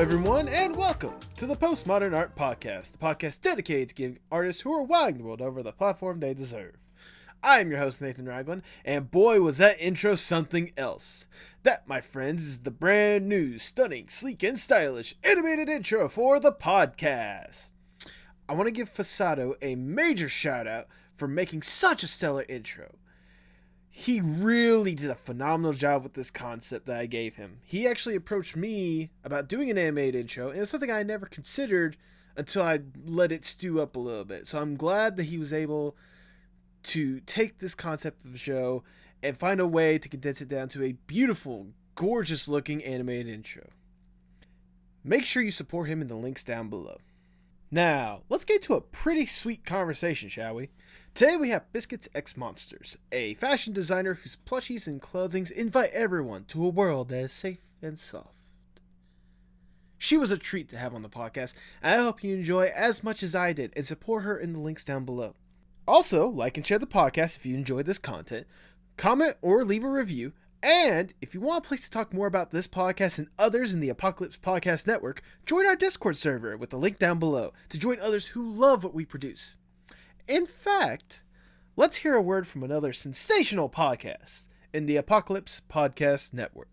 everyone, and welcome to the Postmodern Art Podcast, the podcast dedicated to giving artists who are wowing the world over the platform they deserve. I'm your host, Nathan Ragland, and boy, was that intro something else. That, my friends, is the brand new, stunning, sleek, and stylish animated intro for the podcast. I want to give Fasato a major shout out for making such a stellar intro. He really did a phenomenal job with this concept that I gave him. He actually approached me about doing an animated intro, and it's something I never considered until I let it stew up a little bit. So I'm glad that he was able to take this concept of a show and find a way to condense it down to a beautiful, gorgeous looking animated intro. Make sure you support him in the links down below. Now, let's get to a pretty sweet conversation, shall we? Today we have BiscuitsXMonsters, a fashion designer whose plushies and clothings invite everyone to a world that is safe and soft. She was a treat to have on the podcast, and I hope you enjoy as much as I did and support her in the links down below. Also, like and share the podcast if you enjoyed this content, comment or leave a review, and if you want a place to talk more about this podcast and others in the Apocalypse Podcast Network, join our Discord server with the link down below to join others who love what we produce. In fact, let's hear a word from another sensational podcast in the Apocalypse Podcast Network.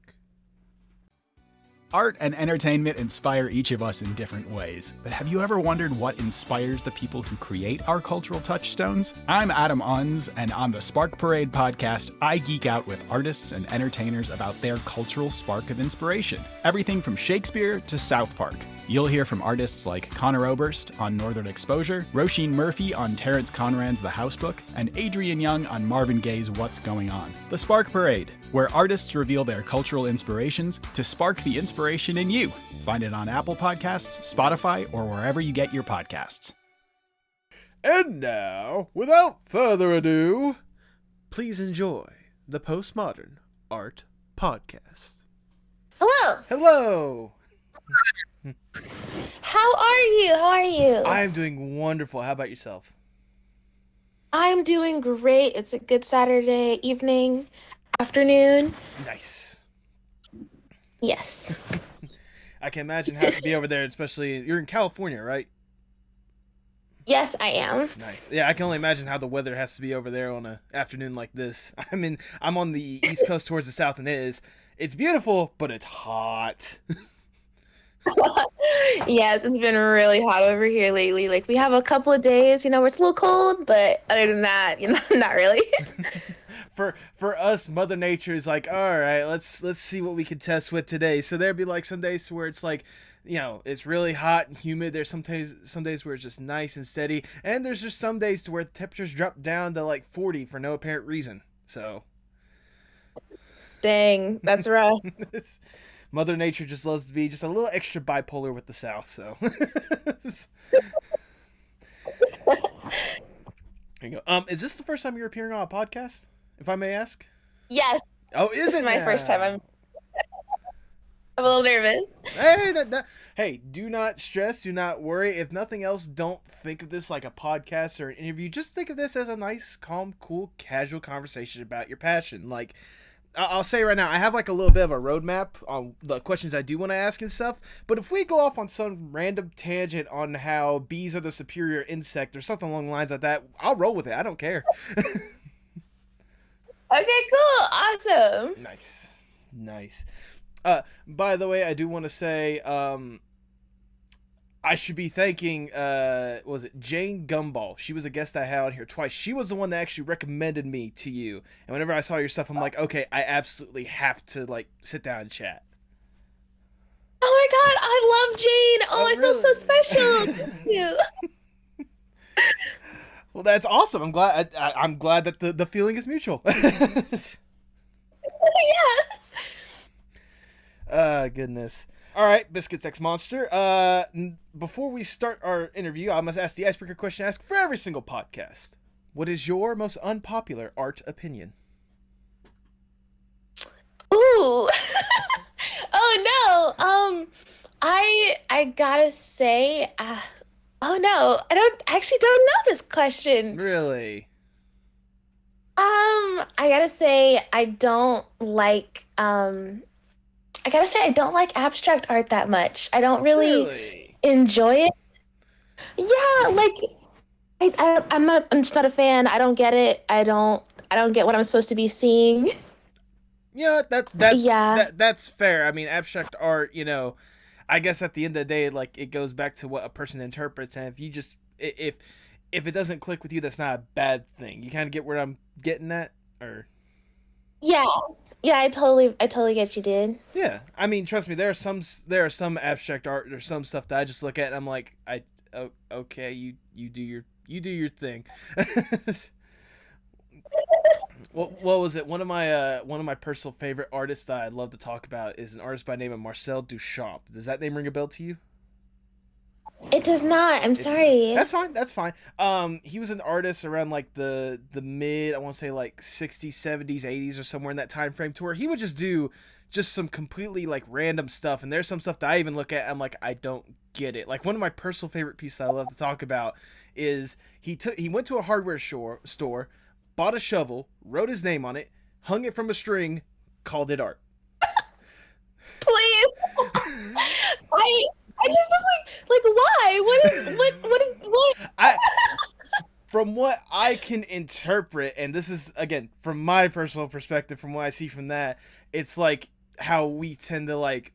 Art and entertainment inspire each of us in different ways, but have you ever wondered what inspires the people who create our cultural touchstones? I'm Adam Unz, and on the Spark Parade podcast, I geek out with artists and entertainers about their cultural spark of inspiration. Everything from Shakespeare to South Park. You'll hear from artists like Connor Oberst on Northern Exposure, Roisin Murphy on Terrence Conran's The House Book, and Adrian Young on Marvin Gaye's What's Going On. The Spark Parade, where artists reveal their cultural inspirations to spark the inspiration in you. Find it on Apple Podcasts, Spotify, or wherever you get your podcasts. And now, without further ado, please enjoy the Postmodern Art Podcast. Hello. Hello. How are you? I'm doing wonderful. How about yourself? I'm doing great. It's a good Saturday evening, afternoon. Nice. Yes. I can imagine how to be over there, especially you're in California, right? Yes, I am. Nice. Yeah, I can only imagine how the weather has to be over there on an afternoon like this. I'm on the East Coast towards the south, and it's beautiful, but it's hot. Yes, it's been really hot over here lately. Like, we have a couple of days, where it's a little cold, but other than that, not really. For us, Mother Nature is like, all right, let's see what we can test with today. So there'd be like some days where it's like, it's really hot and humid. There's some days where it's just nice and steady, and there's just some days to where the temperatures drop down to like 40 for no apparent reason. So, Dang, that's rough. Mother Nature just loves to be just a little extra bipolar with the South, so. There you go. Is this the first time you're appearing on a podcast, if I may ask? Yes. Oh, is it? This is my first time. I'm a little nervous. Hey, do not stress, do not worry. If nothing else, don't think of this like a podcast or an interview. Just think of this as a nice, calm, cool, casual conversation about your passion. Like, I'll say right now, I have like a little bit of a roadmap on the questions I do want to ask and stuff, but if we go off on some random tangent on how bees are the superior insect or something along the lines like that, I'll roll with it. I don't care. Okay, cool. Awesome. Nice. By the way, I do want to say, I should be thanking, was it Jane Gumball? She was a guest I had on here twice. She was the one that actually recommended me to you. And whenever I saw your stuff, I'm like, okay, I absolutely have to, sit down and chat. Oh my God, I love Jane. I really? feel so special. Thank you. Well, that's awesome. I'm glad that the feeling is mutual. Yeah. Goodness. All right, BiscuitsXMonster. Before we start our interview, I must ask the icebreaker question I ask for every single podcast. What is your most unpopular art opinion? Ooh. Oh no. I gotta say, oh no, I actually don't know this question. Really? I gotta say, I don't like I gotta say, I don't like abstract art that much. I don't really Really? enjoy it. Yeah, like I'm just not a fan. I don't get it. I don't get what I'm supposed to be seeing. Yeah, Yeah. that's fair. I mean, abstract art, I guess at the end of the day, like it goes back to what a person interprets, and if you just if it doesn't click with you, that's not a bad thing. You kind of get where I'm getting at, or Yeah. Yeah, I totally get you, dude. yeah. I mean, trust me, there are some abstract art or some stuff that I just look at and I'm like, okay, you do your thing. What was it? One of my personal favorite artists that I'd love to talk about is an artist by the name of Marcel Duchamp. Does that name ring a bell to you? It does not. I'm sorry. That's fine. That's fine. He was an artist around like the mid, I want to say like 60s, 70s, 80s or somewhere in that time frame, to where he would just do just some completely like random stuff. And there's some stuff that I even look at, I'm like, I don't get it. Like one of my personal favorite pieces I love to talk about is he went to a hardware store, bought a shovel, wrote his name on it, hung it from a string, called it art. Please. I I just like why? What? I From what I can interpret, and this is again from my personal perspective, from what I see from that, it's like how we tend to like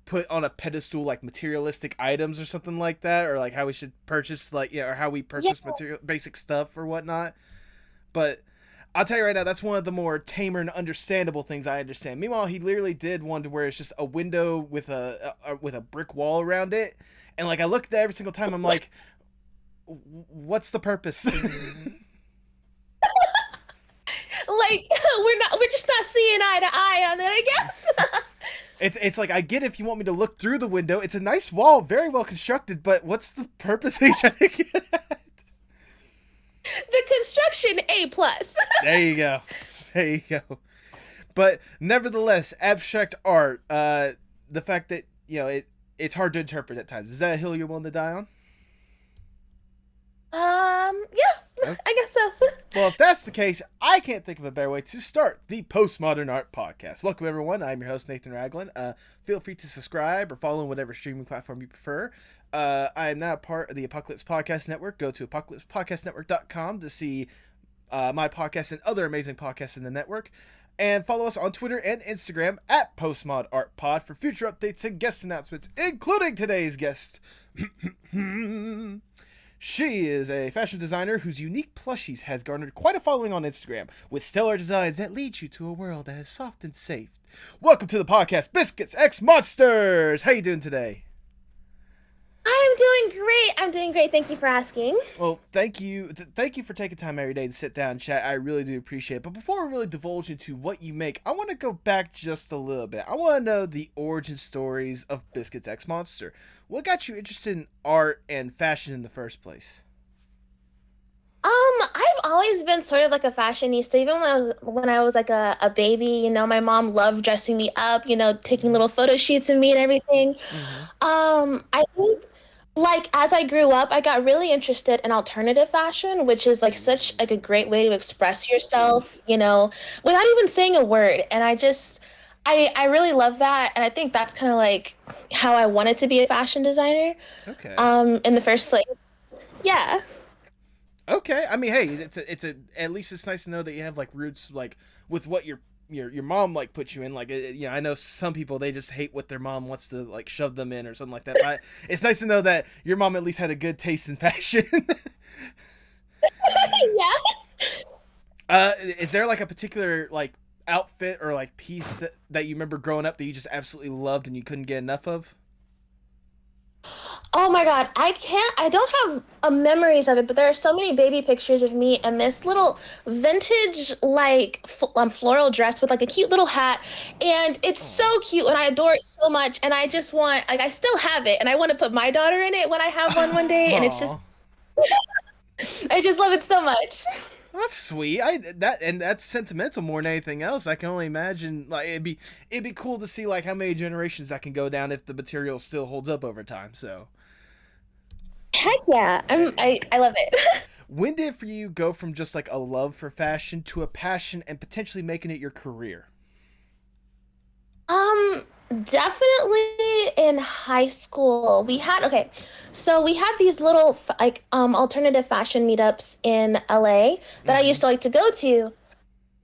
put on a pedestal like materialistic items or something like that, or like how we should purchase like or how we Yeah. purchase material basic stuff or whatnot. But I'll tell you right now, that's one of the more tamer and understandable things I understand. Meanwhile, he literally did one to where it's just a window with a brick wall around it, and like I look at that every single time, I'm like, what's the purpose? Like we're just not seeing eye to eye on it, I guess. It's like, I get if you want me to look through the window. It's a nice wall, very well constructed, but what's the purpose of you trying to get at? The construction A+. There you go. There you go. But nevertheless, abstract art, the fact that, it's hard to interpret at times. Is that a hill you're willing to die on? Yeah, Okay. I guess so. Well, if that's the case, I can't think of a better way to start the Postmodern Art Podcast. Welcome, everyone. I'm your host, Nathan Ragland. Feel free to subscribe or follow whatever streaming platform you prefer. I am now part of the Apocalypse Podcast Network. Go to apocalypsepodcastnetwork.com to see my podcast and other amazing podcasts in the network. And follow us on Twitter and Instagram at PostmodArtPod for future updates and guest announcements, including today's guest. She is a fashion designer whose unique plushies has garnered quite a following on Instagram, with stellar designs that lead you to a world that is soft and safe. Welcome to the podcast, BiscuitsXMonsters! How you doing today? I'm doing great. I'm doing great. Thank you for asking. Well, thank you. Thank you for taking time every day to sit down and chat. I really do appreciate it. But before we really divulge into what you make, I want to go back just a little bit. I want to know the origin stories of Biscuits X Monster. What got you interested in art and fashion in the first place? I've always been sort of like a fashionista. Even when I was like a baby, my mom loved dressing me up, taking little photo shoots of me and everything. I think like as I grew up, I got really interested in alternative fashion, which is like such like a great way to express yourself, without even saying a word. And I really love that, and I think that's kind of like how I wanted to be a fashion designer. Okay. In the first place. Yeah. Okay. I mean, hey, at least it's nice to know that you have like roots like with what your mom like put you in. Like, I know some people, they just hate what their mom wants to like shove them in or something like that. But it's nice to know that your mom at least had a good taste in fashion. Yeah. Is there like a particular like outfit or like piece that you remember growing up that you just absolutely loved and you couldn't get enough of? Oh my God, I don't have memories of it, but there are so many baby pictures of me in this little vintage, like, floral dress with, like, a cute little hat, and it's so cute, and I adore it so much, and I just want, like, I still have it, and I want to put my daughter in it when I have one day, and it's just, I just love it so much. That's sweet. That's sentimental more than anything else. I can only imagine like it'd be cool to see like how many generations that can go down if the material still holds up over time. So Heck yeah, I love it. when did for you go from just like a love for fashion to a passion and potentially making it your career? Definitely in high school. We had these little alternative fashion meetups in LA that I used Mm-hmm. to like to go to.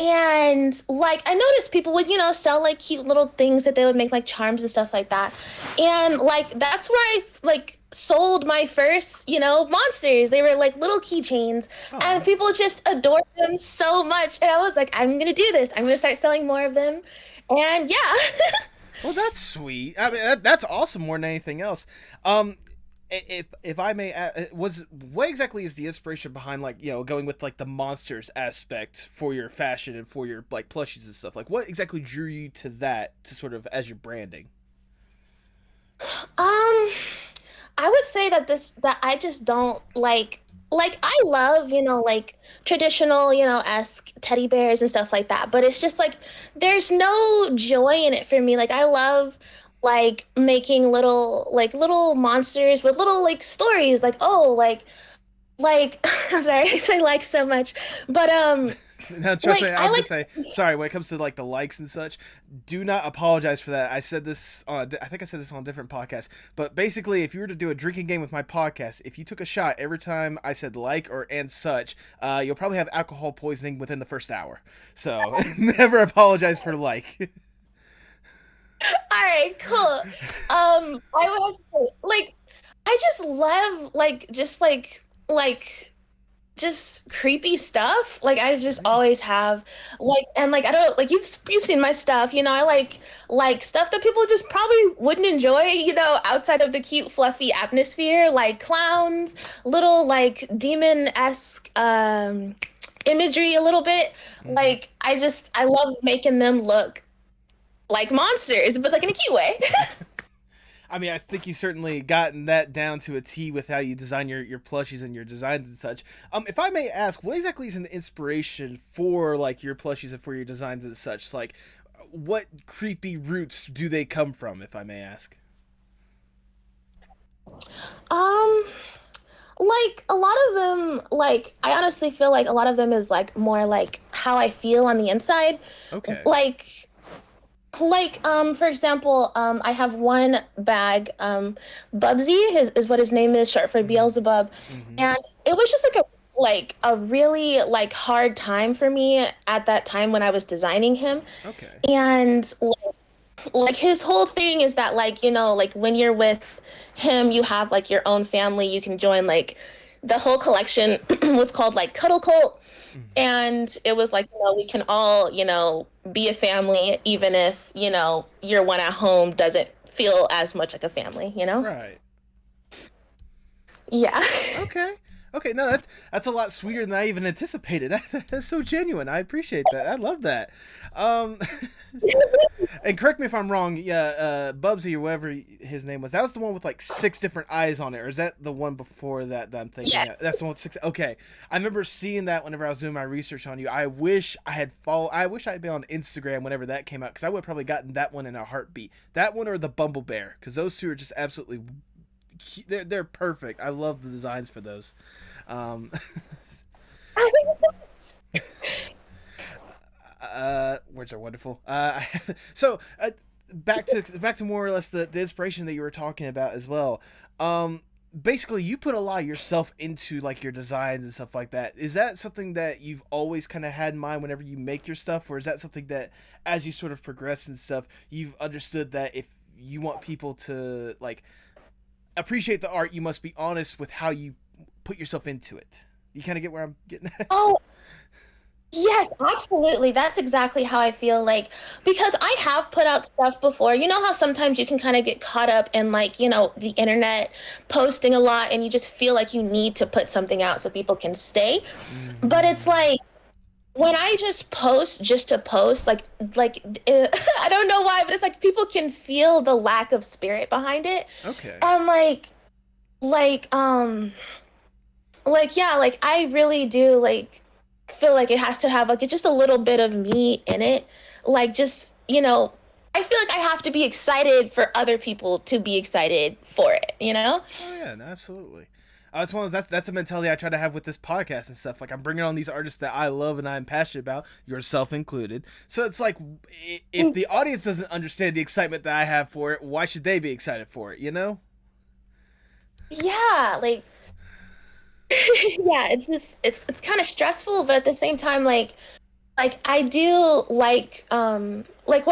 And like I noticed people would, sell like cute little things that they would make like charms and stuff like that. And like that's where I like sold my first, monsters. They were like little keychains and Oh, people just adored them so much. And I was like, I'm gonna do this. I'm gonna start selling more of them. And yeah. well, that's sweet. I mean, that's awesome more than anything else. Um, if I may, was what exactly is the inspiration behind like going with like the monsters aspect for your fashion and for your like plushies and stuff? Like, what exactly drew you to that to sort of as your branding? Um, I would say that I just don't like I love, like traditional, esque teddy bears and stuff like that, but it's just like there's no joy in it for me. Like I love like making little monsters with little like stories like like I'm sorry, I say like so much. But Now, trust me, like I I was gonna like say sorry when it comes to like the likes and such. Do not apologize for that. I said this on, I think I said this on a different podcast. But basically, if you were to do a drinking game with my podcast, if you took a shot every time I said like or and such, you'll probably have alcohol poisoning within the first hour. So never apologize for like. all right, cool. I would have to say, like, I just love just creepy stuff. Like I just always have and like I don't like you've seen my stuff, I like stuff that people just probably wouldn't enjoy, outside of the cute fluffy atmosphere, like clowns, little like demon-esque imagery a little bit. Mhm. Like I love making them look like monsters, but like in a cute way. I mean, I think you certainly gotten that down to a T with how you design your plushies and your designs and such. If I may ask, what exactly is an inspiration for like your plushies and for your designs and such? Like, what creepy roots do they come from, if I may ask? Um, like a lot of them, like I honestly feel like a lot of them is like more like how I feel on the inside. Okay. Like for example, I have one bag, Bubsy is what his name is, short for Mm-hmm. Beelzebub. Mm-hmm. And it was just like a really like hard time for me at that time when I was designing him. Okay. And like his whole thing is that like like when you're with him you have like your own family you can join. Like the whole collection was called like Cuddle Cult, Mm-hmm. and it was like we can all be a family even if your one at home doesn't feel as much like a family. Right. Yeah. Okay. Okay. No, that's a lot sweeter than I even anticipated. That's so genuine. I appreciate that. I love that. Um, And correct me if I'm wrong. Yeah, Bubsy or whatever his name was. That was the one with like six different eyes on it, or is that the one before that I'm thinking? Yes. That's the one with six. Okay, I remember seeing that whenever I was doing my research on you. I wish I had follow. I wish I had been on Instagram whenever that came out because I would have probably gotten that one in a heartbeat. That one or the Bumble Bear, because those two are just absolutely. They're perfect. I love the designs for those. Um, words are wonderful. So back to more or less the inspiration that you were talking about as well. Um, Basically, you put a lot of yourself into like your designs and stuff like that. Is that something that you've always kind of had in mind whenever you make your stuff, or is that something that as you sort of progress and stuff, you've understood that if you want people to like appreciate the art, you must be honest with how you put yourself into it. You kind of get where I'm getting at. Oh, yes, absolutely. That's exactly how I feel like because I have put out stuff before. You know how sometimes you can kind of get caught up in like, the internet posting a lot and you just feel like you need to put something out so people can stay. But it's Mm-hmm. like when I just post just to post, I don't know why, but it's like people can feel the lack of spirit behind it. Okay. And like yeah, like I really do like feel like it has to have like just a little bit of me in it. Like just, I feel like I have to be excited for other people to be excited for it, you know? Oh yeah, no, absolutely. That's a mentality I try to have with this podcast and stuff. Like, I'm bringing on these artists that I love and I'm passionate about, yourself included. So it's like, if the audience doesn't understand the excitement that I have for it, why should they be excited for it? You know? Yeah, like yeah, it's just it's kind of stressful, but at the same time, like I do like when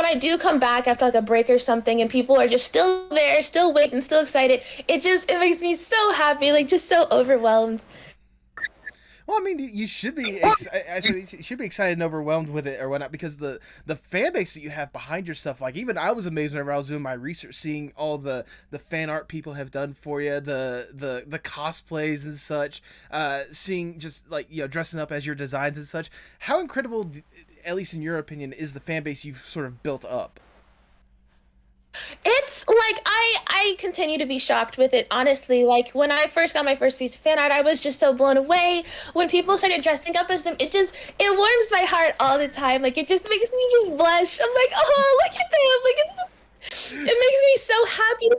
I do come back after like a break or something and people are just still there, still waiting, still excited, it makes me so happy, like just so overwhelmed. Well, I mean, you should be. You should be excited and overwhelmed with it or whatnot, because the fan base that you have behind yourself. Like, even I was amazed whenever I was doing my research, seeing all the fan art people have done for you, the cosplays and such. Seeing just like, you know, dressing up as your designs and such. How incredible, at least in your opinion, is the fan base you've sort of built up? It's like I continue to be shocked with it, honestly. Like when I first got my first piece of fan art, I was just so blown away. When people started dressing up as them, it warms my heart all the time. Like it just makes me just blush. I'm like, oh, look at them. It makes me so happy.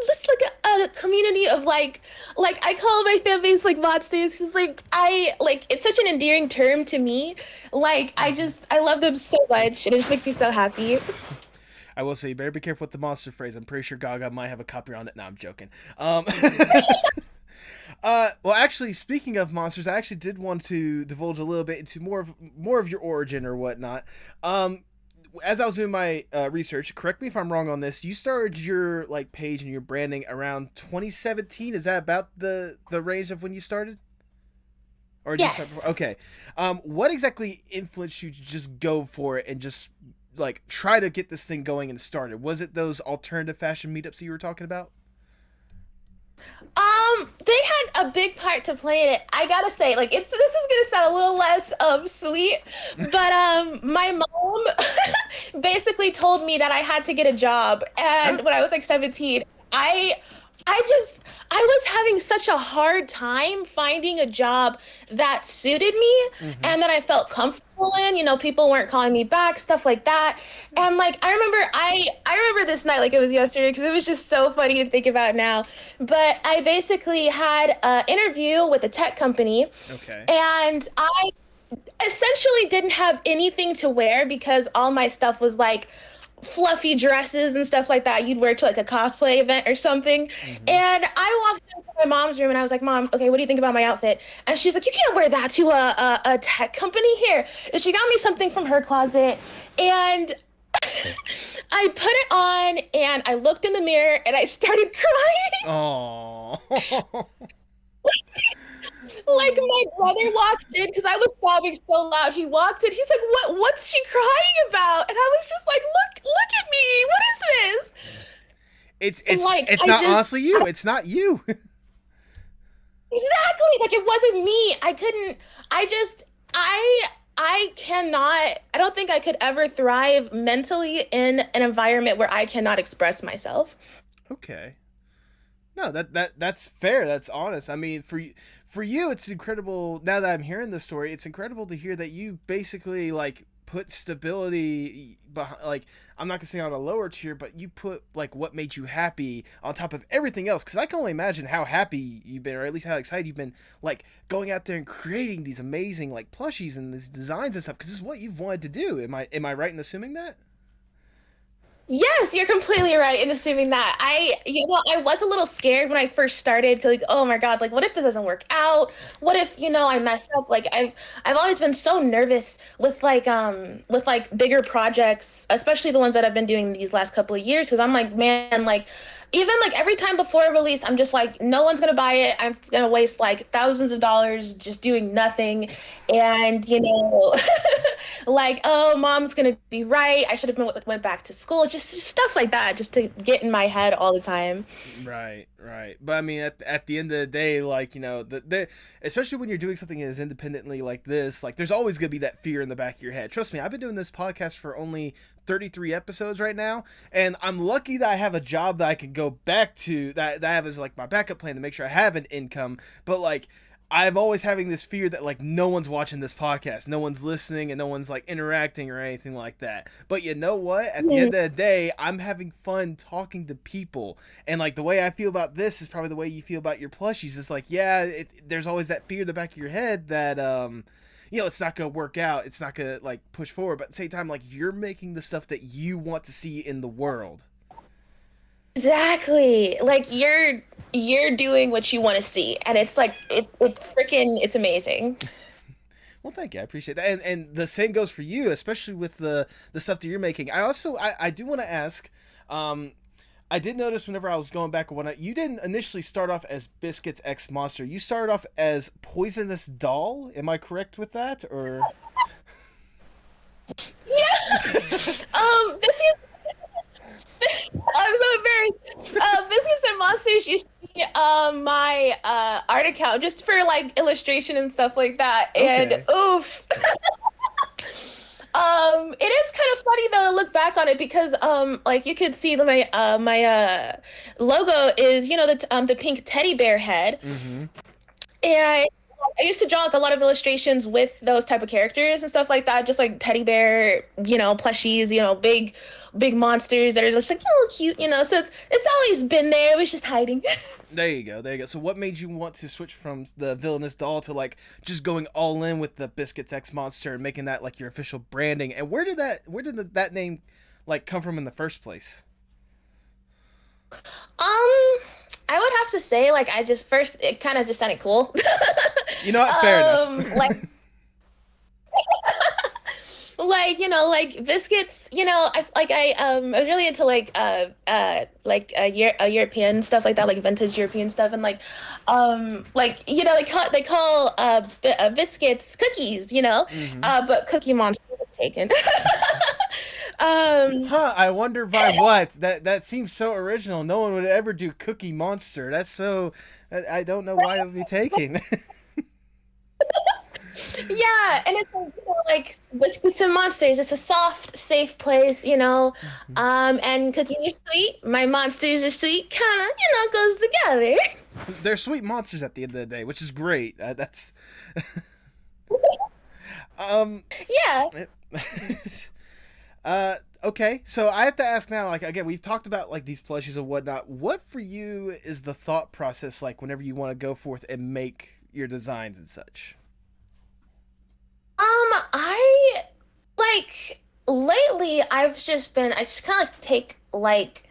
It's like a community of like I call my fan base like monsters, because it's such an endearing term to me. Like I love them so much, and it just makes me so happy. I will say, you better be careful with the monster phrase. I'm pretty sure Gaga might have a copy on it. No, I'm joking. Well, actually, speaking of monsters, I actually did want to divulge a little bit into more of your origin or whatnot. As I was doing my research, correct me if I'm wrong on this, you started your like page and your branding around 2017. Is that about the range of when you started? Or did yes. You start before? Okay. What exactly influenced you to just go for it and just like try to get this thing going and started? Was it those alternative fashion meetups that you were talking about? They had a big part to play in it. I gotta say, like, this is gonna sound a little less sweet, but my mom basically told me that I had to get a job, and when I was like 17, I was having such a hard time finding a job that suited me and that I felt comfortable in. You know, people weren't calling me back, stuff like that. And like I remember this night like it was yesterday, because it was just so funny to think about now. But I basically had an interview with a tech company. Okay. And I essentially didn't have anything to wear, because all my stuff was like fluffy dresses and stuff like that you'd wear to like a cosplay event or something. And I walked into my mom's room and I was like, Mom, okay, what do you think about my outfit? And she's like, you can't wear that to a tech company here. And she got me something from her closet, and I put it on and I looked in the mirror and I started crying. Oh. Like my brother walked in, because I was sobbing so loud. He walked in. He's like, what's she crying about? And I was just like, look at me. What is this? It's not honestly you. It's not you. Exactly. Like it wasn't me. I don't think I could ever thrive mentally in an environment where I cannot express myself. Okay. No, that's fair. That's honest. I mean, for you, it's incredible. Now that I'm hearing this story, it's incredible to hear that you basically like put stability behind. Like, I'm not gonna say on a lower tier, but you put like what made you happy on top of everything else. Because I can only imagine how happy you've been, or at least how excited you've been, like going out there and creating these amazing like plushies and these designs and stuff. Because this is what you've wanted to do. Am I right in assuming that? Yes, you're completely right in assuming that. I was a little scared when I first started, to like, oh my God, like what if this doesn't work out? What if, I mess up? Like I've always been so nervous with bigger projects, especially the ones that I've been doing these last couple of years, because I'm like, man, like even like every time before a release, I'm just like, no one's gonna buy it. I'm gonna waste like thousands of dollars just doing nothing. And like, oh, Mom's gonna be right. I should have went back to school. Just stuff like that, just to get in my head all the time. Right. But I mean, at the end of the day, like, especially when you're doing something as independently like this, like there's always gonna be that fear in the back of your head. Trust me, I've been doing this podcast for only 33 episodes right now, and I'm lucky that I have a job that I can go back to, that I have as like my backup plan to make sure I have an income. But like, I've always having this fear that like no one's watching this podcast, no one's listening, and no one's like interacting or anything like that. But you know what? At the end of the day, I'm having fun talking to people, and like the way I feel about this is probably the way you feel about your plushies. It's like, yeah, there's always that fear in the back of your head that you know, it's not gonna work out, it's not gonna like push forward. But at the same time, like you're making the stuff that you want to see in the world. Exactly. Like you're doing what you want to see, and it's like it's amazing. Well, thank you. I appreciate that. And the same goes for you, especially with the stuff that you're making. I do want to ask, I did notice whenever I was going back and whatnot, you didn't initially start off as Biscuits X Monster. You started off as Poisonous Doll. Am I correct with that? Or Yeah. This is I'm so embarrassed. Biscuits and Monsters used to be my art account just for like illustration and stuff like that. And Okay. oof. It is kind of funny though to look back on it because like you could see my logo is, you know, the pink teddy bear head. Mm-hmm. And I used to draw like a lot of illustrations with those type of characters and stuff like that, just like teddy bear, you know, plushies, you know, big monsters that are just like, oh, cute, you know. So it's always been there. It was just hiding. There you go. There you go. So what made you want to switch from the villainous doll to like just going all in with the Biscuits X Monster and making that like your official branding? And where did that name like come from in the first place? I would have to say like it kind of just sounded cool. You know what? Fair enough. Like you know, like biscuits, you know, I was really into like European stuff like that, like vintage European stuff, and like you know, they call biscuits cookies, you know. Mm-hmm. But Cookie Monster was taken. I wonder by what. That seems so original. No one would ever do Cookie Monster. That's so. I don't know why it would be taken. Yeah, and it's like, you know, like Biscuits and Monsters. It's a soft, safe place, you know. And cookies are sweet. My monsters are sweet. Kind of, you know, goes together. They're sweet monsters at the end of the day, which is great. That's. Yeah. Okay, so I have to ask now, like, again, we've talked about like these plushies and whatnot. What for you is the thought process like whenever you want to go forth and make your designs and such? I like lately I just kind of like take like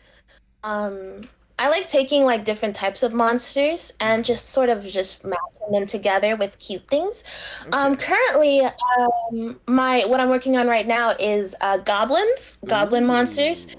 I like taking like different types of monsters and just sort of just matching them together with cute things. Okay. Currently, what I'm working on right now is goblin monsters. Ooh.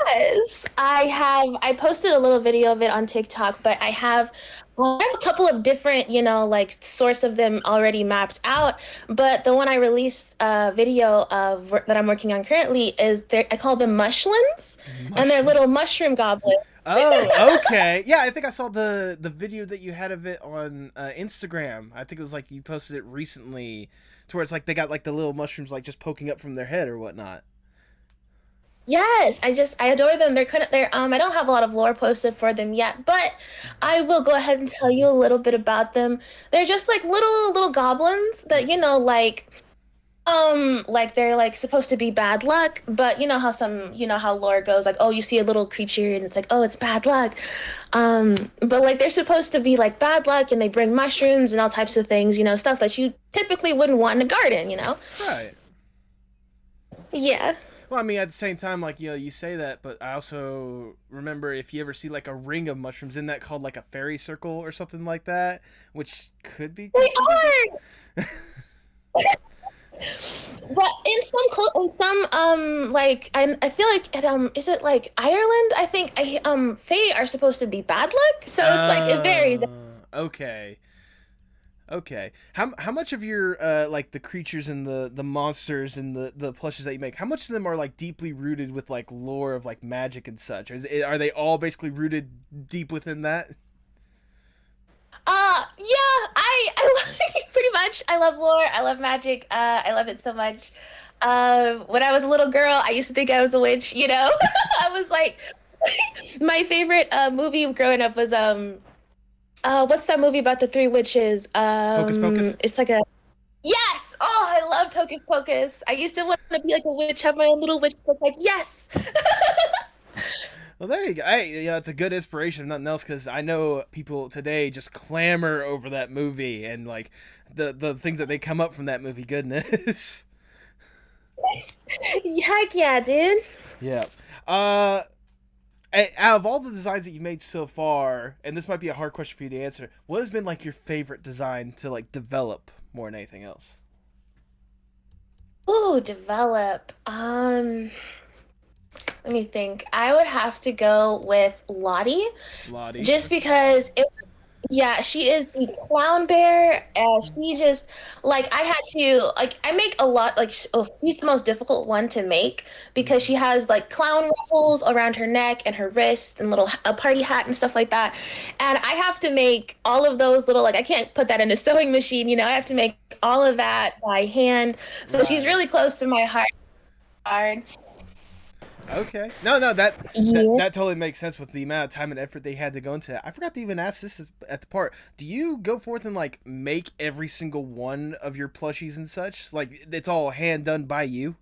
Yes, I posted a little video of it on TikTok, but I have a couple of different, you know, like sorts of them already mapped out. But the one I released video of that I'm working on currently I call them mushlins, and they're little Mushrooms. mushroom goblins. Oh, okay. Yeah, I think I saw the video that you had of it on Instagram. I think it was like you posted it recently, to where it's like they got like the little mushrooms like just poking up from their head or whatnot. Yes, I adore them. They're I don't have a lot of lore posted for them yet, but I will go ahead and tell you a little bit about them. They're just like little goblins that, you know, like they're like supposed to be bad luck, but you know how lore goes, like, oh, you see a little creature and it's like, oh, it's bad luck. But like they're supposed to be like bad luck, and they bring mushrooms and all types of things, you know, stuff that you typically wouldn't want in a garden, you know? Right. Yeah. Well, I mean, at the same time, like, you know, you say that, but I also remember if you ever see like a ring of mushrooms, in that called like a fairy circle or something like that, which could be They considered. are. But in some like I feel like is it like Ireland? I think Fae are supposed to be bad luck, so it's like it varies. Okay. Okay. How much of your like the creatures and the monsters and the plushes that you make, how much of them are like deeply rooted with like lore of like magic and such? Are they all basically rooted deep within that? Yeah, I like pretty much. I love lore. I love magic. I love it so much. When I was a little girl, I used to think I was a witch. You know, I was like, my favorite movie growing up was What's that movie about the three witches? Hocus Pocus? It's like a yes. Oh, I loved Hocus Pocus. I used to want to be like a witch, have my own little witch book. Like yes. Well, there you go. Hey, it's a good inspiration, if nothing else, because I know people today just clamor over that movie and like the things that they come up from that movie. Goodness. Heck yeah, dude. Yeah. Out of all the designs that you made so far, and this might be a hard question for you to answer, what has been like your favorite design to like develop more than anything else? Oh, develop. Let me think. I would have to go with Lottie, Lottie. just because yeah, she is the clown bear, and she just like I had to like I make a lot like she's the most difficult one to make because she has like clown ruffles around her neck and her wrists and little a party hat and stuff like that, and I have to make all of those little like I can't put that in a sewing machine, you know, I have to make all of that by hand. So she's Right. really close to my heart. Okay. No, Yeah. that totally makes sense with the amount of time and effort they had to go into that. I forgot to even ask this at the part. Do you go forth and like make every single one of your plushies and such? Like it's all hand done by you?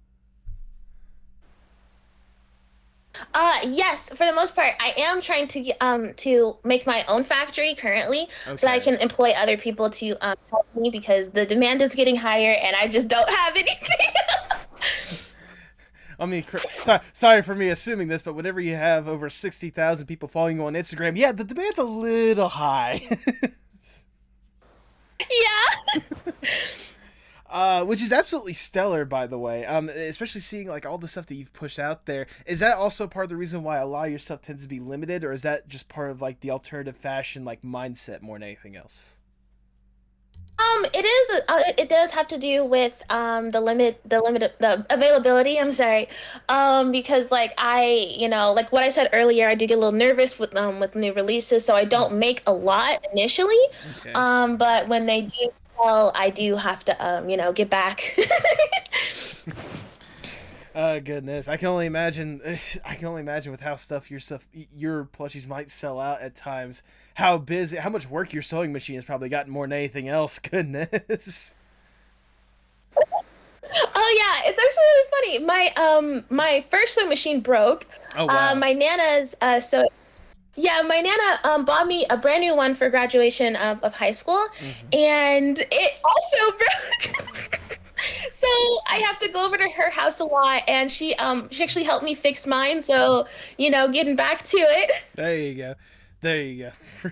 Yes, for the most part, I am trying to make my own factory currently, so that I Okay. can employ other people to help me because the demand is getting higher and I just don't have anything. I mean, sorry for me assuming this, but whenever you have over 60,000 people following you on Instagram, yeah, the demand's a little high. Yeah. Which is absolutely stellar, by the way. Especially seeing like all the stuff that you've pushed out there. Is that also part of the reason why a lot of your stuff tends to be limited, or is that just part of like the alternative fashion like mindset more than anything else? It is. It does have to do with the availability. I'm sorry, because like like what I said earlier, I do get a little nervous with new releases, so I don't make a lot initially. Okay. But when they do sell, I do have to get back. Goodness, I can only imagine. I can only imagine with how your plushies might sell out at times. How busy, how much work your sewing machine has probably gotten more than anything else. Goodness. Oh yeah, it's actually really funny. My first sewing machine broke. Oh wow. My nana's yeah, my nana bought me a brand new one for graduation of high school, Hmm. and it also broke. So I have to go over to her house a lot, and she actually helped me fix mine. So getting back to it. There you go. There you go.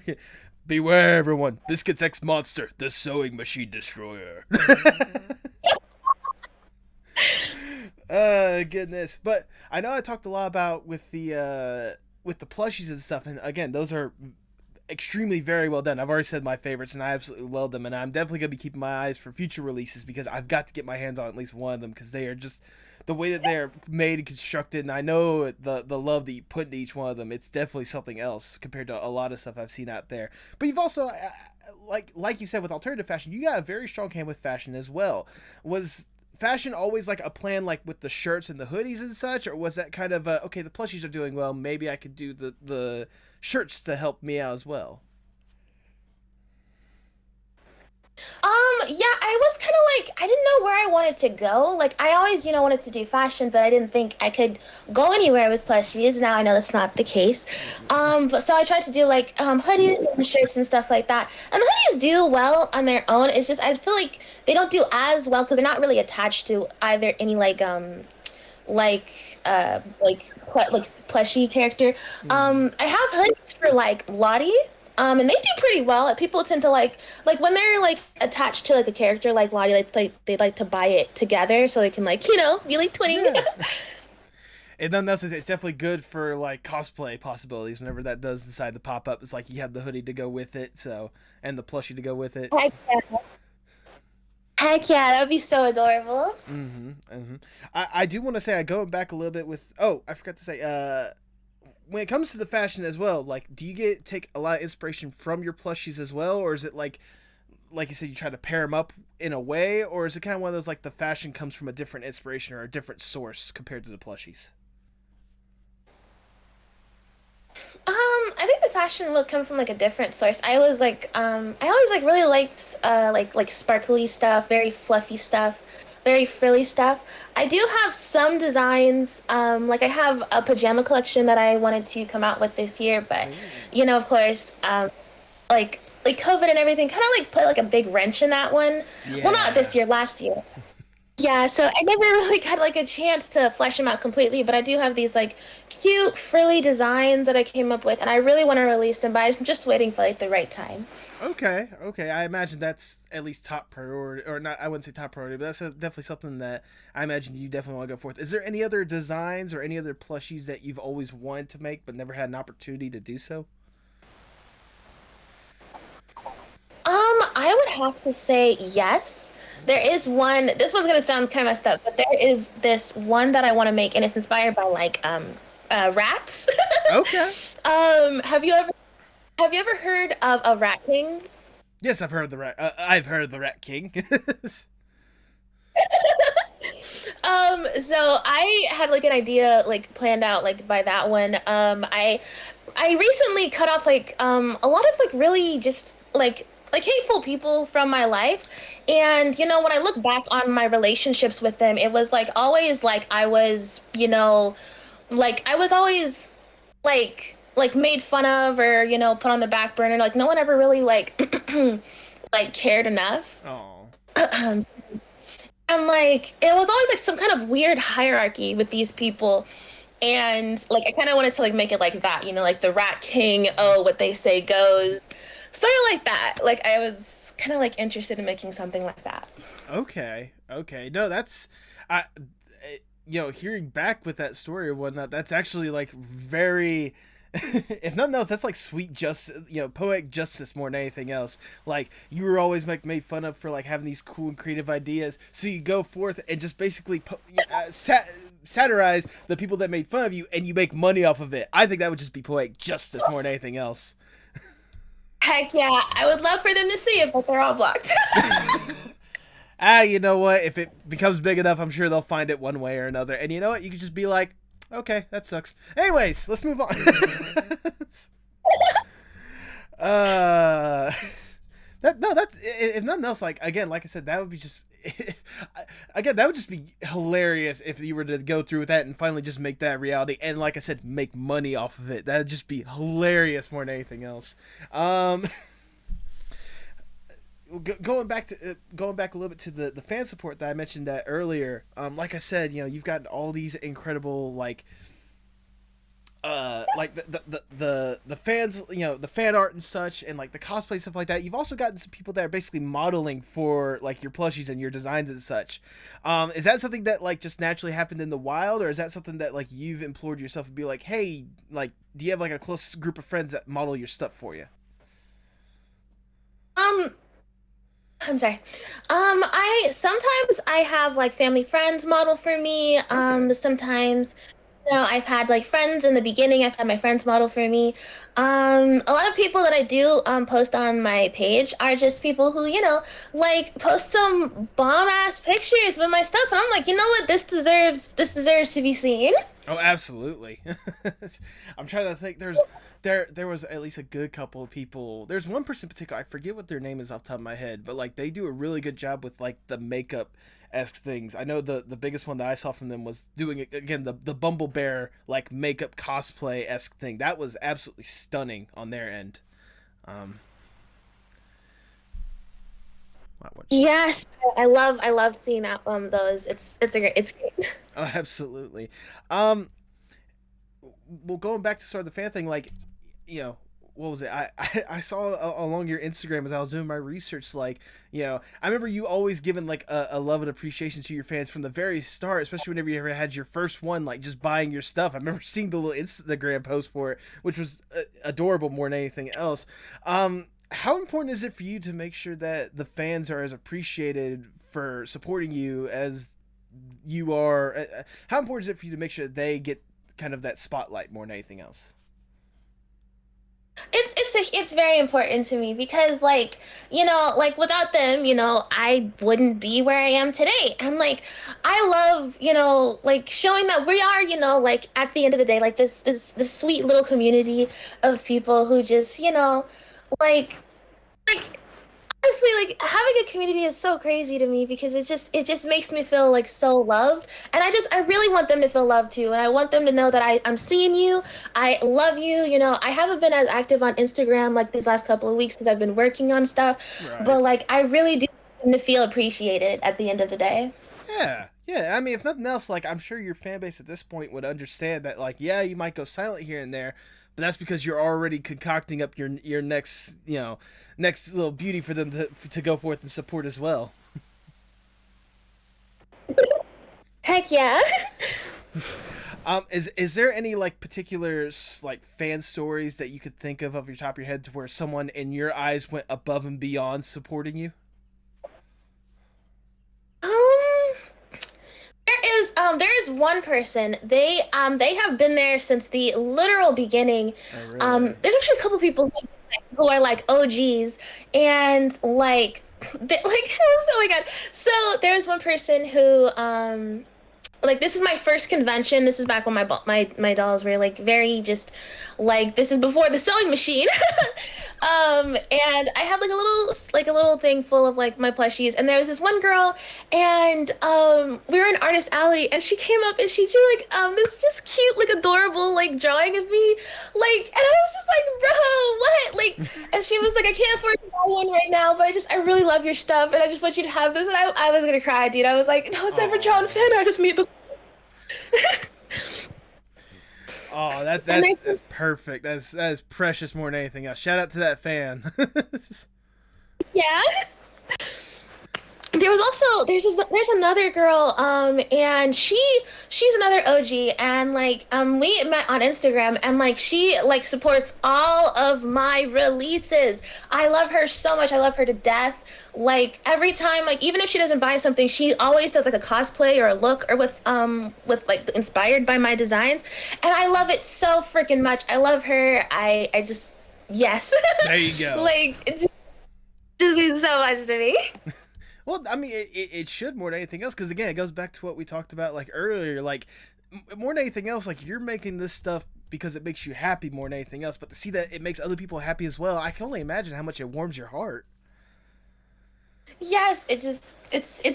Beware, everyone. Biscuits X Monster, the sewing machine destroyer. Goodness. But I know I talked a lot about with the plushies and stuff, and again, those are extremely very well done. I've already said my favorites, and I absolutely love them, and I'm definitely gonna be keeping my eyes for future releases because I've got to get my hands on at least one of them because they are just the way that they're made and constructed, and I know the love that you put into each one of them. It's definitely something else compared to a lot of stuff I've seen out there. But you've also like you said with alternative fashion, you got a very strong hand with fashion as well. Was fashion always like a plan, like with the shirts and the hoodies and such, or was that kind of okay, the plushies are doing well, maybe I could do the shirts to help me out as well? Yeah, I was kind of like I didn't know where I wanted to go. Like I always, wanted to do fashion, but I didn't think I could go anywhere with plushies. Now I know that's not the case. But so I tried to do like hoodies and shirts and stuff like that. And the hoodies do well on their own. It's just I feel like they don't do as well because they're not really attached to either any like plushie character. I have hoodies for like Lottie. And they do pretty well. People tend to like when they're like attached to like a character like Lottie, they like to buy it together so they can like be like twinning. Yeah. And then it's definitely good for like cosplay possibilities whenever that does decide to pop up. It's like you have the hoodie to go with it, so, and the plushie to go with it. Heck yeah. Heck yeah, that would be so adorable. I do want to say, I going back a little bit with, oh, I forgot to say, when it comes to the fashion as well, like, do you take a lot of inspiration from your plushies as well, or is it like you said, you try to pair them up in a way, or is it kind of one of those like the fashion comes from a different inspiration or a different source compared to the plushies? I think the fashion will come from like a different source. I was like, I always like really liked like sparkly stuff, very fluffy stuff, very frilly stuff. I do have some designs. Like I have a pajama collection that I wanted to come out with this year, but of course, like COVID and everything kind of like put like a big wrench in that one. Yeah. Well, not this year, last year. Yeah, so I never really got like a chance to flesh them out completely, but I do have these like cute frilly designs that I came up with, and I really want to release them, but I'm just waiting for like the right time. Okay. I imagine that's at least top priority, or not. I wouldn't say top priority, but that's definitely something that I imagine you definitely want to go forth. Is there any other designs or any other plushies that you've always wanted to make but never had an opportunity to do so? I would have to say yes. There is one. This one's gonna sound kind of messed up, but there is this one that I want to make, and it's inspired by like rats. Okay. Have you ever heard of a rat king? Yes, I've heard of the rat. I've heard of the Rat King. So I had like an idea like planned out like by that one. I recently cut off like a lot of like really just like hateful people from my life. And when I look back on my relationships with them, it was like always like I was, like I was always like made fun of or put on the back burner. Like no one ever really like like cared enough. Oh. And like it was always like some kind of weird hierarchy with these people. And like I kind of wanted to like make it like that, like the Rat King, oh, what they say goes. Sort of like that. Like I was kind of like interested in making something like that. Okay. No, that's hearing back with that story or whatnot, that's actually like very if nothing else, that's like sweet justice, poetic justice more than anything else. Like you were always like made fun of for like having these cool and creative ideas, so you go forth and just basically satirize the people that made fun of you, and you make money off of it. I think that would just be poetic justice more than anything else. Heck yeah, I would love for them to see it, but they're all blocked. You know what? If it becomes big enough, I'm sure they'll find it one way or another. And you know what? You could just be like, okay, that sucks. Anyways, let's move on. That's if nothing else. Like again, like I said, that would be just again, that would just be hilarious if you were to go through with that and finally just make that reality. And like I said, make money off of it. That'd just be hilarious more than anything else. Going back a little bit to the fan support that I mentioned that earlier. Like I said, you've got all these incredible like the fans, the fan art and such, and like the cosplay stuff like that. You've also gotten some people that are basically modeling for like your plushies and your designs and such. Is that something that like just naturally happened in the wild, or is that something that like you've implored yourself to be like, hey, like, do you have like a close group of friends that model your stuff for you? I'm sorry. I sometimes I have like family friends model for me. Okay. Sometimes I've had like friends in the beginning. I've had my friends model for me. A lot of people that I do post on my page are just people who like post some bomb ass pictures with my stuff, and I'm like, you know what, this deserves to be seen. Oh, absolutely. I'm trying to think. There was at least a good couple of people. There's one person in particular, I forget what their name is off the top of my head, but like they do a really good job with like the makeup-esque things. I know the biggest one that I saw from them was doing again the Bumble Bear like makeup cosplay-esque thing. That was absolutely stunning on their end. Yes, I love seeing that those. It's great. Oh, absolutely. Well, going back to sort of the fan thing, like, what was it? I saw along your Instagram as I was doing my research, like, I remember you always giving like a love and appreciation to your fans from the very start, especially whenever you ever had your first one, like just buying your stuff. I remember seeing the little Instagram post for it, which was adorable more than anything else. How important is it for you to make sure that the fans are as appreciated for supporting you as you are? How important is it for you to make sure that they get kind of that spotlight more than anything else? It's very important to me because like, like without them, I wouldn't be where I am today. And like I love, like showing that we are, like at the end of the day, like this sweet little community of people who just, like like honestly, like having a community is so crazy to me because it just makes me feel like so loved. And I really want them to feel loved too. And I want them to know that I'm seeing you. I love you. I haven't been as active on Instagram like these last couple of weeks because I've been working on stuff. Right. But like I really do want them to feel appreciated at the end of the day. Yeah, yeah. I mean, if nothing else, like I'm sure your fan base at this point would understand that, like, yeah, you might go silent here and there, but that's because you're already concocting up your next, next little beauty for them to go forth and support as well. Heck yeah. Is there any like particular like fan stories that you could think of your top of your head to where someone in your eyes went above and beyond supporting you? Um, there is one person. They have been there since the literal beginning. Oh, really? There's actually a couple people who are like OGs, and like they, like oh my god. So there's one person who like this is my first convention. This is back when my dolls were like very just like this is before the sewing machine. And I had like a little thing full of like my plushies, and there was this one girl, and we were in Artist Alley, and she came up and she drew like this just cute like adorable like drawing of me, like, and I was just like, bro, what, like, and she was like, I can't afford to buy one right now, but I really love your stuff, and I just want you to have this, and I was gonna cry, dude. I was like, no one's ever drawn fan art of me before. Oh, that's perfect. That is precious more than anything else. Shout out to that fan. Yeah. There's another girl, and she's another OG, and like we met on Instagram, and like she like supports all of my releases. I love her so much. I love her to death. Like every time, like even if she doesn't buy something, she always does like a cosplay or a look or with like inspired by my designs, and I love it so freaking much. I love her. I just yes. There you go. Like just means so much to me. Well, I mean, it should more than anything else, because again, it goes back to what we talked about like earlier. Like more than anything else, like you're making this stuff because it makes you happy more than anything else. But to see that it makes other people happy as well, I can only imagine how much it warms your heart. Yes, it's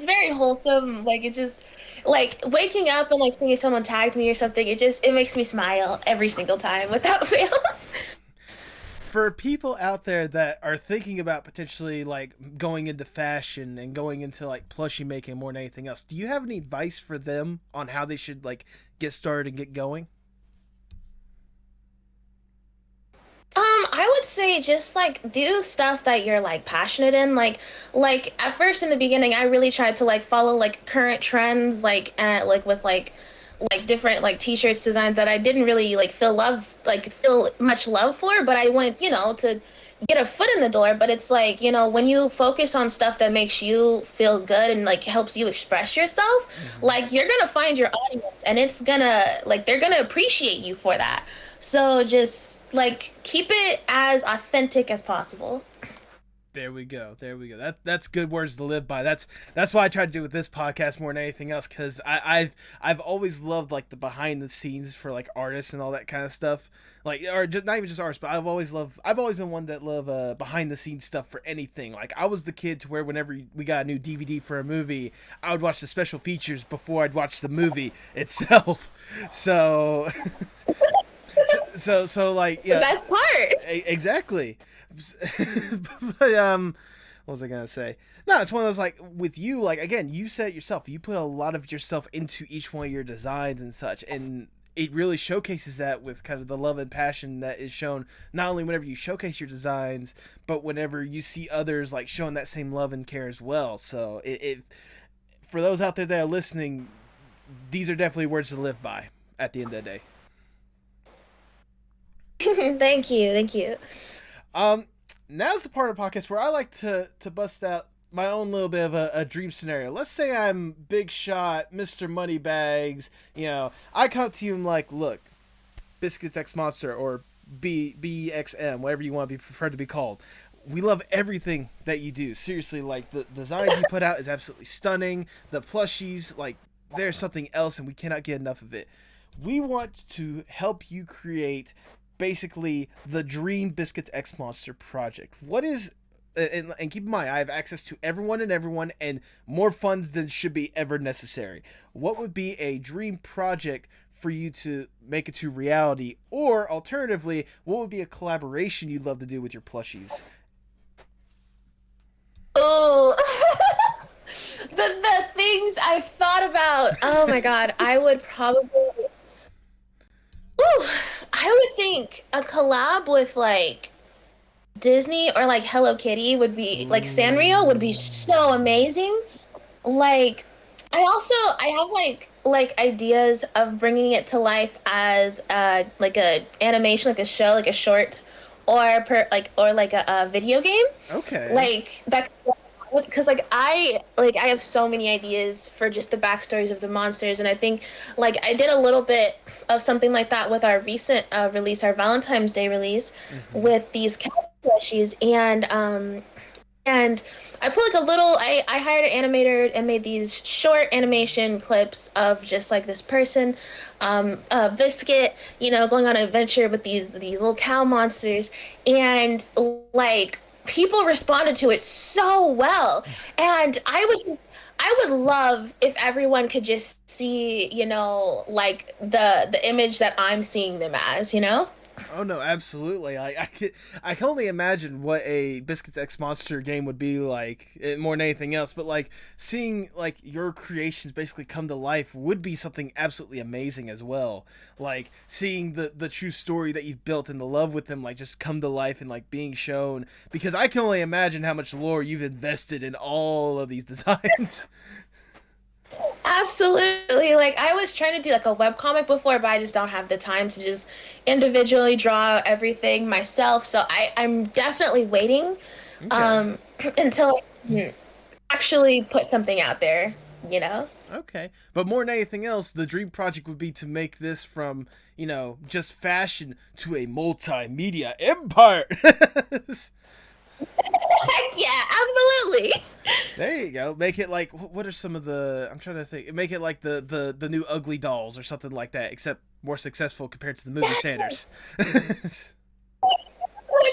very wholesome. Like it just like waking up and like seeing someone tagged me or something, it makes me smile every single time without fail. For people out there that are thinking about potentially like going into fashion and going into like plushie making more than anything else, do you have any advice for them on how they should like get started and get going? I would say just like do stuff that you're like passionate in. Like at first in the beginning, I really tried to like follow like current trends, like with like different like t-shirts designs that I didn't really like feel much love for, but I wanted, to get a foot in the door. But it's like, when you focus on stuff that makes you feel good and like helps you express yourself, Mm-hmm. like you're gonna find your audience, and it's gonna like they're gonna appreciate you for that. So just like keep it as authentic as possible. There we go. There we go. That's good words to live by. That's why I try to do with this podcast more than anything else, because I've always loved like the behind the scenes for like artists and all that kind of stuff. Like, or just not even just artists, but I've always been one that love behind the scenes stuff for anything. Like I was the kid to where whenever we got a new DVD for a movie, I would watch the special features before I'd watch the movie itself. So so like The yeah, best part. exactly. But what was I gonna say? No, it's one of those like with you, like again, you said it yourself. You put a lot of yourself into each one of your designs and such, and it really showcases that with kind of the love and passion that is shown not only whenever you showcase your designs, but whenever you see others like showing that same love and care as well. So it for those out there that are listening, these are definitely words to live by at the end of the day. Thank you. Um, Now's the part of the podcast where I like to bust out my own little bit of a dream scenario. Let's say I'm big shot, Mr. Moneybags. I come up to you and like, look, Biscuits X Monster or BXM, whatever you want to be preferred to be called. We love everything that you do. Seriously, like the designs you put out is absolutely stunning. The plushies, like there's something else, and we cannot get enough of it. We want to help you create basically the dream Biscuits X Monster project. What is and keep in mind, I have access to everyone and more funds than should be ever necessary. What would be a dream project for you to make it to reality? Or alternatively, what would be a collaboration you'd love to do with your plushies? Oh, the things I've thought about. Oh my God, I would probably. Ooh, I would think a collab with like Disney or like Hello Kitty would be like Sanrio would be so amazing. Like, I have like ideas of bringing it to life as like a animation, like a show, like a short, or like a video game. Okay. Like that, because like I have so many ideas for just the backstories of the monsters, and I think like I did a little bit of something like that with our recent release, our Valentine's Day release, with these cat plushies, and I put like a little. I hired an animator and made these short animation clips of just like this person, Biscuit, going on an adventure with these little cow monsters, and like people responded to it so well, and I would love if everyone could just see, like the image that I'm seeing them as, Oh no, absolutely. I can only imagine what a Biscuits X Monster game would be like, more than anything else. But like seeing like your creations basically come to life would be something absolutely amazing as well. Like seeing the true story that you've built and the love with them like just come to life and like being shown. Because I can only imagine how much lore you've invested in all of these designs. Absolutely. Like I was trying to do like a webcomic before, but I just don't have the time to just individually draw everything myself. So I'm definitely waiting until I can actually put something out there, Okay. But more than anything else, the dream project would be to make this from, just fashion to a multimedia empire. Heck yeah, absolutely. There you go. Make it like, what are some of the, I'm trying to think, make it like the new Ugly Dolls or something like that, except more successful compared to the movie standards. Oh no.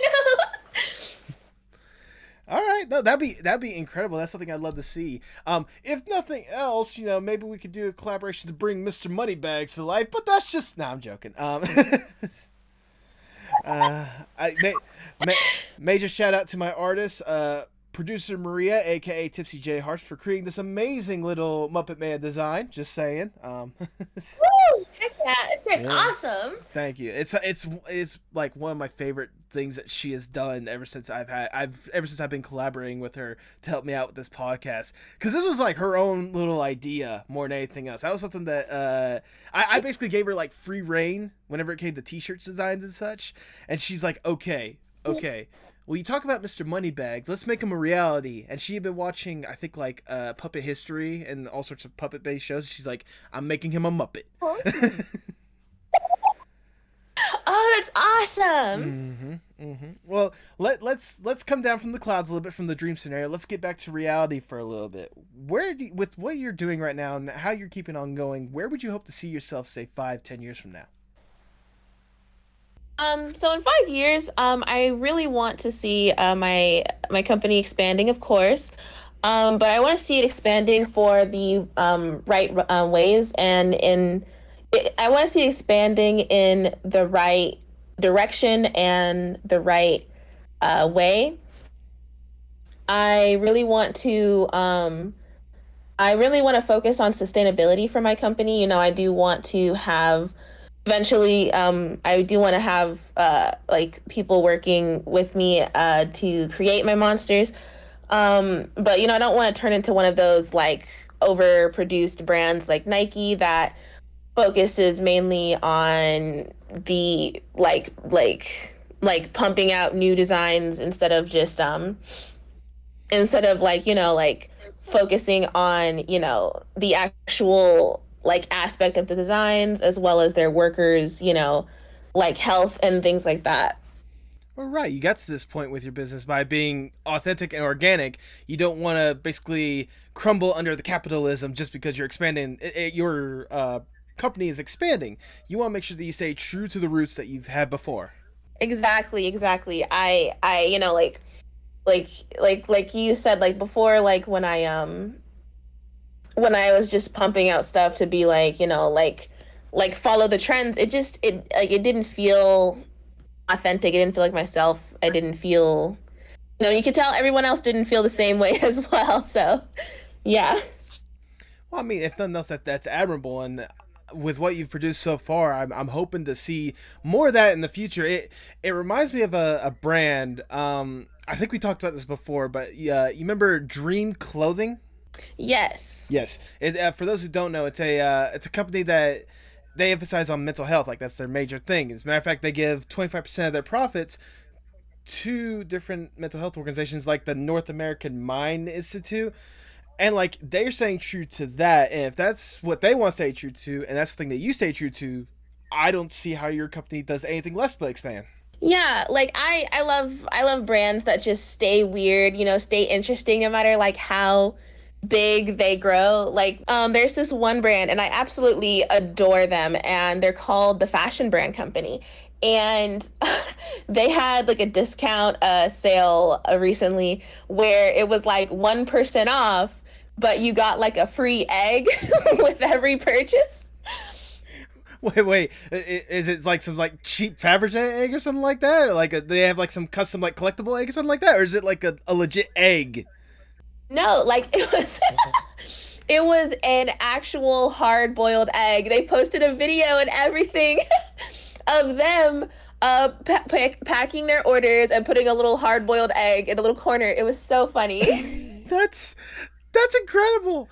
All right, no, that'd be incredible. That's something I'd love to see. If nothing else, maybe we could do a collaboration to bring Mr. Moneybags to life. But that's just, I'm joking. Major shout out to my artist, producer Maria, aka Tipsy J Hearts, for creating this amazing little Muppet Man design. Just saying. Woo! Heck yeah, it's awesome. Thank you. It's like one of my favorite things that she has done ever since I've been collaborating with her to help me out with this podcast. Because this was like her own little idea more than anything else. That was something that I basically gave her like free reign whenever it came to t-shirts designs and such. And she's like, okay. Well, you talk about Mr. Moneybags. Let's make him a reality. And she had been watching, I think, like Puppet History and all sorts of puppet-based shows. She's like, I'm making him a Muppet. Oh, that's awesome. Well, let's come down from the clouds a little bit from the dream scenario. Let's get back to reality for a little bit. With what you're doing right now and how you're keeping on going, where would you hope to see yourself, say, 5-10 years from now? So in 5 years, I really want to see my company expanding, of course. But I want to see it expanding for the right ways, and I want to see it expanding in the right direction and the right way. I really want to focus on sustainability for my company. I do want to have eventually, I do want to have like people working with me to create my monsters. But I don't want to turn into one of those like overproduced brands like Nike that focuses mainly on the like pumping out new designs instead of just like focusing on the actual like aspect of the designs as well as their workers like health and things like that. All right, you got to this point with your business by being authentic and organic. You don't want to basically crumble under the capitalism just because you're expanding. Your company is expanding. You want to make sure that you stay true to the roots that you've had before. Exactly, exactly. I, like, like you said, like before, like when I was just pumping out stuff to be like, like follow the trends, it didn't feel authentic. It didn't feel like myself. I didn't feel, you could tell everyone else didn't feel the same way as well. So, yeah. Well, I mean, if nothing else, that's admirable, and with what you've produced so far, I'm hoping to see more of that in the future. It reminds me of a brand. I think we talked about this before, but you remember Dream Clothing? Yes. Yes. For those who don't know, it's a company that they emphasize on mental health. Like, that's their major thing. As a matter of fact, they give 25% of their profits to different mental health organizations like the North American Mind Institute. And like they're staying true to that. And if that's what they want to stay true to, and that's the thing that you stay true to, I don't see how your company does anything less but expand. Yeah, like I love brands that just stay weird, stay interesting no matter like how big they grow. Like there's this one brand and I absolutely adore them and they're called the Fashion Brand Company. And they had like a discount sale recently where it was like 1% off, but you got like a free egg with every purchase. Wait, is it like some like cheap Fabergé egg or something like that? Or like they have like some custom like collectible egg or something like that? Or is it like a legit egg? No, like it was an actual hard-boiled egg. They posted a video and everything of them packing their orders and putting a little hard-boiled egg in the little corner. It was so funny. That's incredible.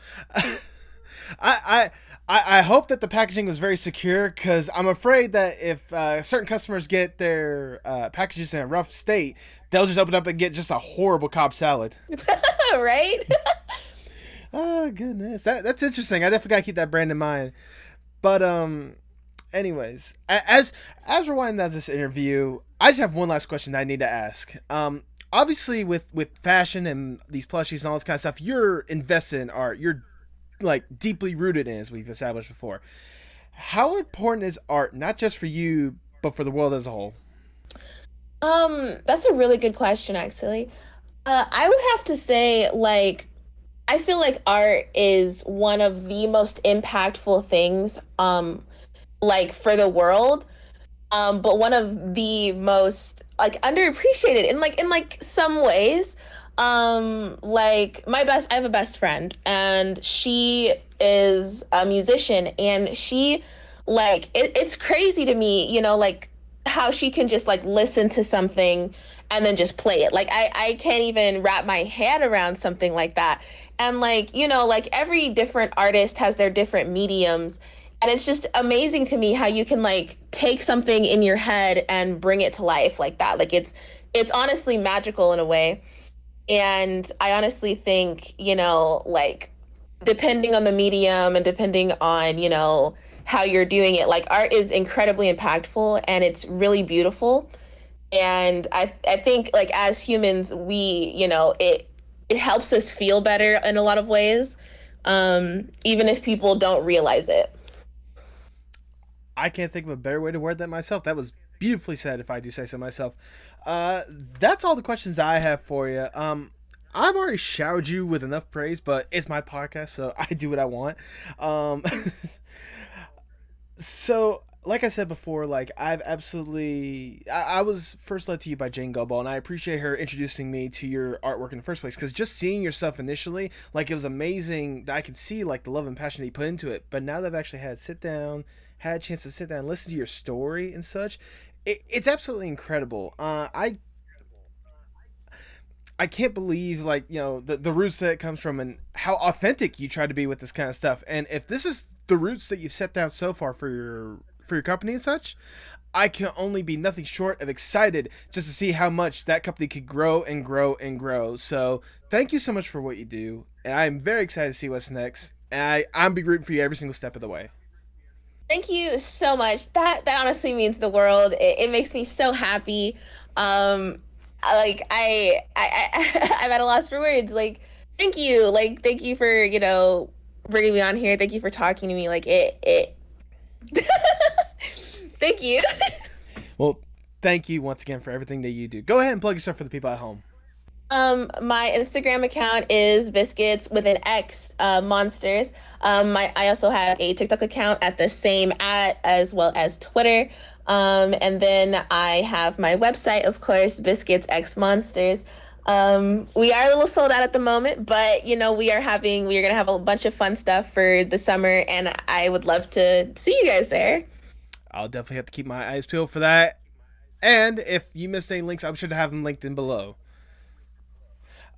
I hope that the packaging was very secure because I'm afraid that if certain customers get their packages in a rough state, they'll just open up and get just a horrible Cobb salad. Right? Oh goodness, that's interesting. I definitely gotta keep that brand in mind. But anyways, as we're winding down this interview, I just have one last question that I need to ask. Obviously with fashion and these plushies and all this kind of stuff, you're invested in art. You're like deeply rooted in, as we've established before. How important is art, not just for you, but for the world as a whole? That's a really good question, actually. I would have to say, like, I feel like art is one of the most impactful things, like for the world, but one of the most like underappreciated in like some ways. Like I have a best friend, and she is a musician, and she it's crazy to me, like how she can just like listen to something and then just play it. Like I can't even wrap my head around something like that. And like, like every different artist has their different mediums. And it's just amazing to me how you can like take something in your head and bring it to life like that. Like it's honestly magical in a way. And I honestly think, like depending on the medium and depending on, how you're doing it, like art is incredibly impactful and it's really beautiful. And I think like as humans, we, it helps us feel better in a lot of ways, even if people don't realize it. I can't think of a better way to word that myself. That was beautifully said, if I do say so myself. That's all the questions that I have for you. I've already showered you with enough praise, but it's my podcast, so I do what I want. So, like I said before, like I've absolutely, I was first led to you by Jane Gumbel, and I appreciate her introducing me to your artwork in the first place. Because just seeing your stuff initially, like it was amazing that I could see like the love and passion that you put into it. But now that I've actually had a chance to sit down and listen to your story and such, it's absolutely incredible. I can't believe like the roots that it comes from and how authentic you try to be with this kind of stuff. And if this is the roots that you've set down so far for your company and such, I can only be nothing short of excited just to see how much that company could grow and grow and grow. So thank you so much for what you do, and I'm very excited to see what's next. And I'm be rooting for you every single step of the way. Thank you so much. That honestly means the world. It makes me so happy. I'm at a loss for words. Like, thank you. Like, thank you for, bringing me on here. Thank you for talking to me. Like, it. Thank you. Well, thank you once again for everything that you do. Go ahead and plug yourself for the people at home. My Instagram account is Biscuits with an X, Monsters. I also have a TikTok account at the same as well as Twitter. And then I have my website, of course, BiscuitsXMonsters. We are a little sold out at the moment, but we are going to have a bunch of fun stuff for the summer, and I would love to see you guys there. I'll definitely have to keep my eyes peeled for that. And if you missed any links, I'm sure to have them linked in below.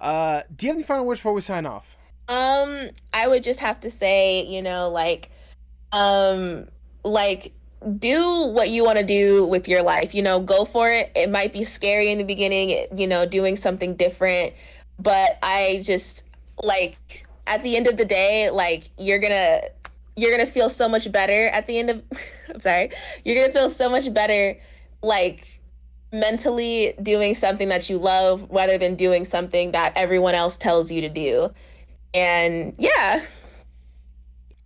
Do you have any final words before we sign off? I would just have to say, do what you want to do with your life. Go for it. It might be scary in the beginning, doing something different, but I just at the end of the day, you're gonna feel so much better at the end of. I'm sorry. You're gonna feel so much better, mentally doing something that you love rather than doing something that everyone else tells you to do. And yeah,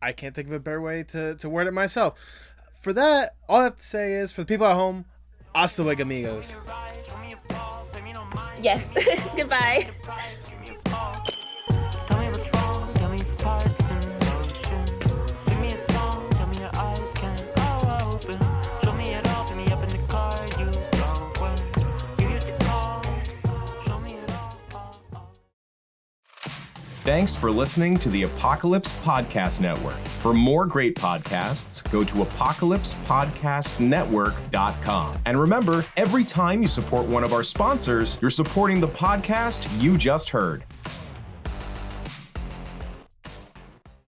I can't think of a better way to word it myself. For that, all I have to say is, for the people at home, hasta luego, amigos. Yes. Goodbye. Thanks for listening to the Apocalypse Podcast Network. For more great podcasts, go to apocalypsepodcastnetwork.com. And remember, every time you support one of our sponsors, you're supporting the podcast you just heard.